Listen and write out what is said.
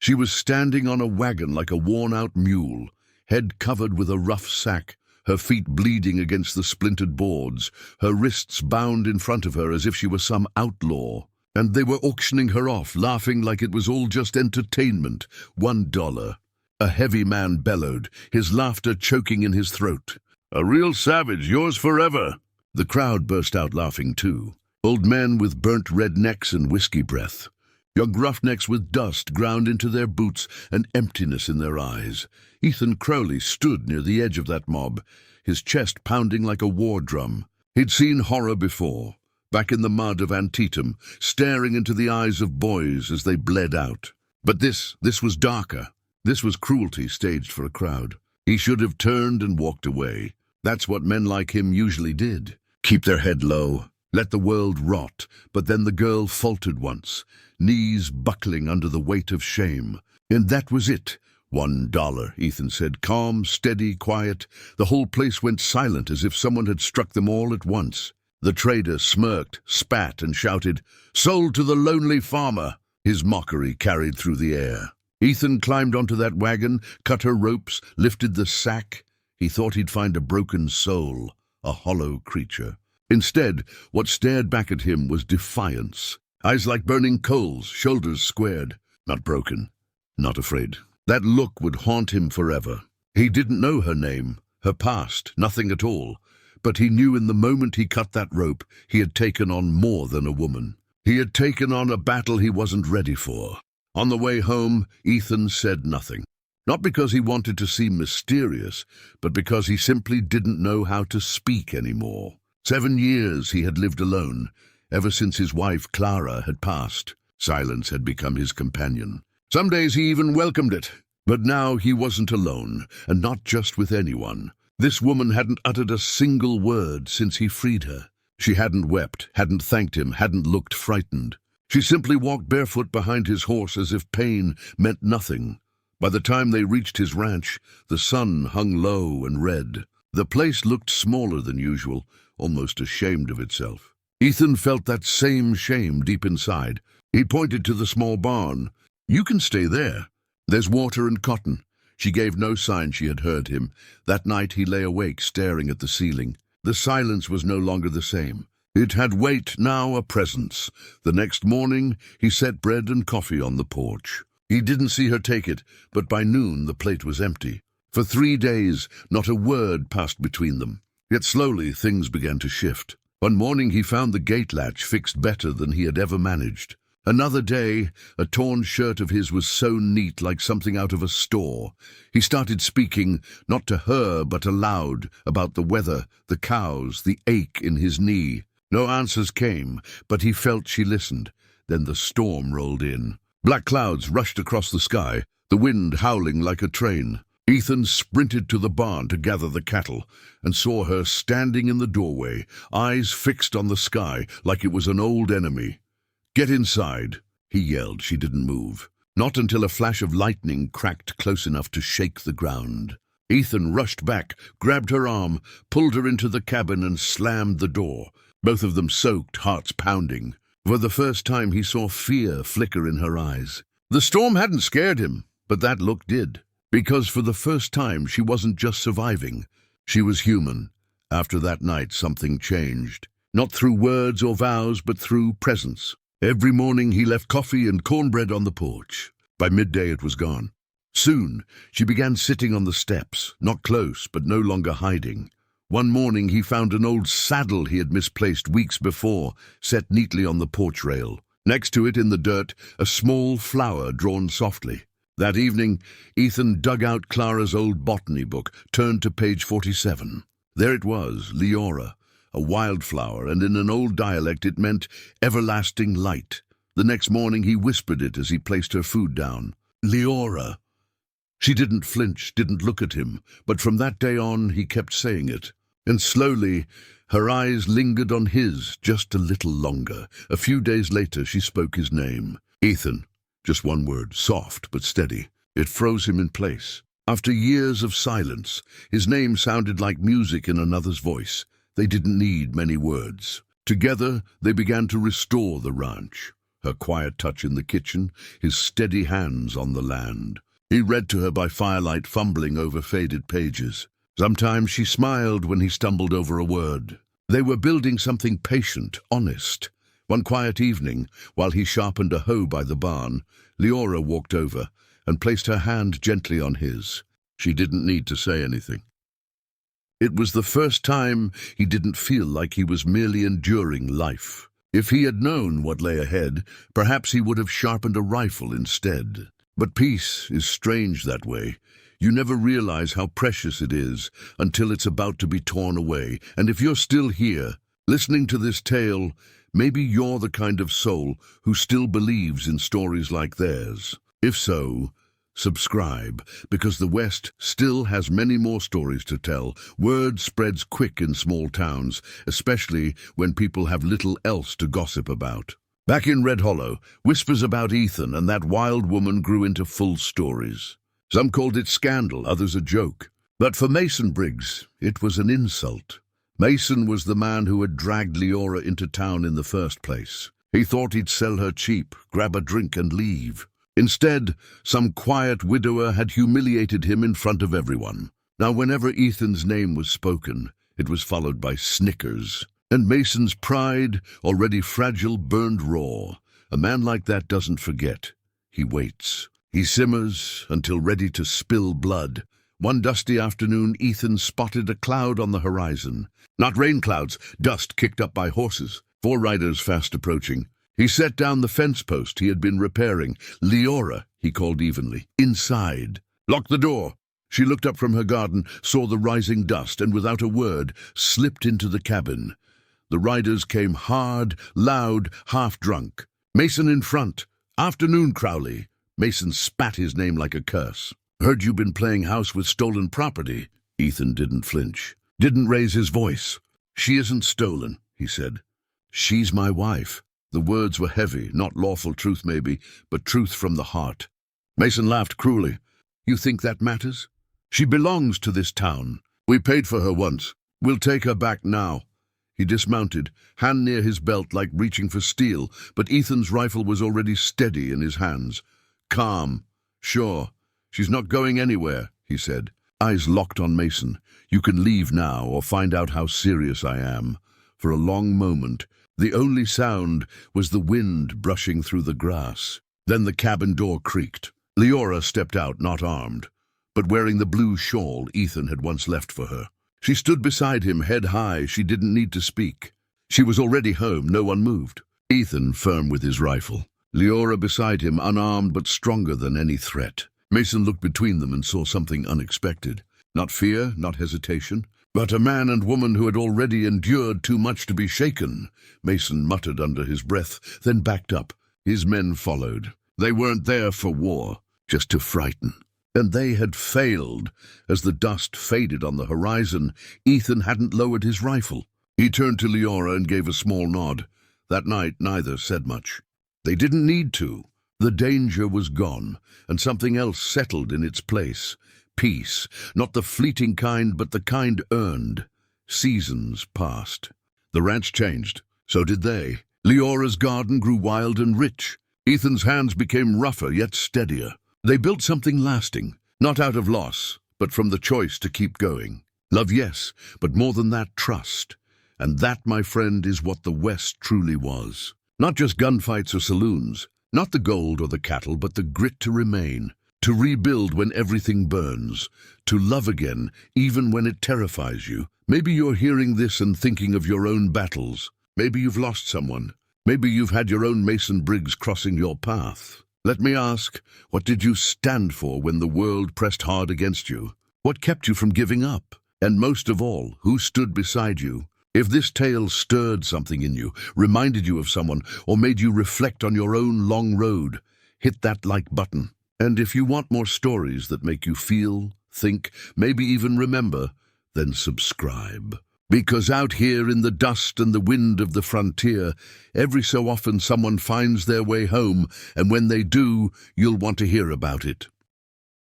She was standing on a wagon like a worn-out mule, head covered with a rough sack, her feet bleeding against the splintered boards, her wrists bound in front of her as if she were some outlaw. And they were auctioning her off, laughing like it was all just entertainment. $1. A heavy man bellowed, his laughter choking in his throat. "A real savage, yours forever." The crowd burst out laughing too. Old men with burnt red necks and whiskey breath. Young roughnecks with dust ground into their boots and emptiness in their eyes. Ethan Crowley stood near the edge of that mob, his chest pounding like a war drum. He'd seen horror before, back in the mud of Antietam, staring into the eyes of boys as they bled out. But this was darker. This was cruelty staged for a crowd. He should have turned and walked away. That's what men like him usually did. Keep their head low, let the world rot. But then the girl faltered once, knees buckling under the weight of shame. And that was it. $1, Ethan said, calm, steady, quiet. The whole place went silent as if someone had struck them all at once. The trader smirked, spat, and shouted, "Sold to the lonely farmer." His mockery carried through the air. Ethan climbed onto that wagon, cut her ropes, lifted the sack. He thought he'd find a broken soul, a hollow creature. Instead, what stared back at him was defiance. Eyes like burning coals, shoulders squared. Not broken, not afraid. That look would haunt him forever. He didn't know her name, her past, nothing at all. But he knew in the moment he cut that rope, he had taken on more than a woman. He had taken on a battle he wasn't ready for. On the way home, Ethan said nothing. Not because he wanted to seem mysterious, but because he simply didn't know how to speak anymore. 7 years he had lived alone, ever since his wife Clara had passed. Silence had become his companion. Some days he even welcomed it. But now he wasn't alone, and not just with anyone. This woman hadn't uttered a single word since he freed her. She hadn't wept, hadn't thanked him, hadn't looked frightened. She simply walked barefoot behind his horse as if pain meant nothing. By the time they reached his ranch, the sun hung low and red. The place looked smaller than usual, almost ashamed of itself. Ethan felt that same shame deep inside. He pointed to the small barn. "You can stay there. There's water and cotton." She gave no sign she had heard him. That night he lay awake, staring at the ceiling. The silence was no longer the same. It had weight, now a presence. The next morning he set bread and coffee on the porch. He didn't see her take it, but by noon the plate was empty. For 3 days, not a word passed between them. Yet slowly things began to shift. One morning he found the gate latch fixed better than he had ever managed. Another day, a torn shirt of his was sewn neat like something out of a store. He started speaking, not to her but aloud, about the weather, the cows, the ache in his knee. No answers came, but he felt she listened. Then the storm rolled in. Black clouds rushed across the sky, the wind howling like a train. Ethan sprinted to the barn to gather the cattle, and saw her standing in the doorway, eyes fixed on the sky like it was an old enemy. "Get inside," he yelled. She didn't move. Not until a flash of lightning cracked close enough to shake the ground. Ethan rushed back, grabbed her arm, pulled her into the cabin and slammed the door. Both of them soaked, hearts pounding. For the first time he saw fear flicker in her eyes. The storm hadn't scared him, but that look did. Because for the first time she wasn't just surviving. She was human. After that night something changed. Not through words or vows, but through presence. Every morning he left coffee and cornbread on the porch. By midday it was gone. Soon she began sitting on the steps, not close, but no longer hiding. One morning he found an old saddle he had misplaced weeks before, set neatly on the porch rail. Next to it in the dirt, a small flower drawn softly. That evening, Ethan dug out Clara's old botany book, turned to page 47. There it was, Leora, a wildflower, and in an old dialect it meant everlasting light. The next morning he whispered it as he placed her food down. Leora. She didn't flinch, didn't look at him, but from that day on he kept saying it. And slowly, her eyes lingered on his just a little longer. A few days later she spoke his name. Ethan. Just one word, soft but steady. It froze him in place. After years of silence, his name sounded like music in another's voice. They didn't need many words. Together, they began to restore the ranch. her quiet touch in the kitchen, his steady hands on the land. He read to her by firelight, fumbling over faded pages. Sometimes she smiled when he stumbled over a word. They were building something patient, honest. One quiet evening, while he sharpened a hoe by the barn, Leora walked over and placed her hand gently on his. She didn't need to say anything. It was the first time he didn't feel like he was merely enduring life. If he had known what lay ahead, perhaps he would have sharpened a rifle instead. But peace is strange that way. You never realize how precious it is until it's about to be torn away. And if you're still here, listening to this tale, maybe you're the kind of soul who still believes in stories like theirs. If so, subscribe, because the West still has many more stories to tell. Word spreads quick in small towns, especially when people have little else to gossip about. Back in Red Hollow, whispers about Ethan and that wild woman grew into full stories. Some called it scandal, others a joke. But for Mason Briggs, it was an insult. Mason was the man who had dragged Leora into town in the first place. He thought he'd sell her cheap, grab a drink and leave. Instead, some quiet widower had humiliated him in front of everyone. Now, whenever Ethan's name was spoken, it was followed by snickers. And Mason's pride, already fragile, burned raw. A man like that doesn't forget. He waits. He simmers until ready to spill blood. One dusty afternoon, Ethan spotted a cloud on the horizon. Not rain clouds, dust kicked up by horses. 4 riders fast approaching. He set down the fence post he had been repairing. "Leora," he called evenly. "Inside. Lock the door." She looked up from her garden, saw the rising dust, and without a word, slipped into the cabin. The riders came hard, loud, half-drunk. "Mason in front. Afternoon, Crowley." Mason spat his name like a curse. "Heard you been playing house with stolen property." Ethan didn't flinch, didn't raise his voice. "She isn't stolen," he said. "She's my wife." The words were heavy, not lawful truth maybe, but truth from the heart. Mason laughed cruelly. "You think that matters? She belongs to this town. We paid for her once. We'll take her back now." He dismounted, hand near his belt like reaching for steel, but Ethan's rifle was already steady in his hands. "Calm. Sure. She's not going anywhere," he said. Eyes locked on Mason. "You can leave now or find out how serious I am." For a long moment, the only sound was the wind brushing through the grass. Then the cabin door creaked. Leora stepped out, not armed, but wearing the blue shawl Ethan had once left for her. She stood beside him, head high. She didn't need to speak. She was already home. No one moved. Ethan firm with his rifle. Leora beside him, unarmed but stronger than any threat. Mason looked between them and saw something unexpected. Not fear, not hesitation, but a man and woman who had already endured too much to be shaken. Mason muttered under his breath, then backed up. His men followed. They weren't there for war, just to frighten. And they had failed. As the dust faded on the horizon, Ethan hadn't lowered his rifle. He turned to Leora and gave a small nod. That night, neither said much. They didn't need to. The danger was gone, and something else settled in its place. Peace, not the fleeting kind, but the kind earned. Seasons passed. The ranch changed. So did they. Leora's garden grew wild and rich. Ethan's hands became rougher, yet steadier. They built something lasting, not out of loss, but from the choice to keep going. Love, yes, but more than that, trust. And that, my friend, is what the West truly was. Not just gunfights or saloons, not the gold or the cattle, but the grit to remain, to rebuild when everything burns, to love again, even when it terrifies you. Maybe you're hearing this and thinking of your own battles. Maybe you've lost someone. Maybe you've had your own Mason Briggs crossing your path. Let me ask, what did you stand for when the world pressed hard against you? What kept you from giving up? And most of all, who stood beside you? If this tale stirred something in you, reminded you of someone, or made you reflect on your own long road, hit that like button. And if you want more stories that make you feel, think, maybe even remember, then subscribe. Because out here in the dust and the wind of the frontier, every so often someone finds their way home, and when they do, you'll want to hear about it.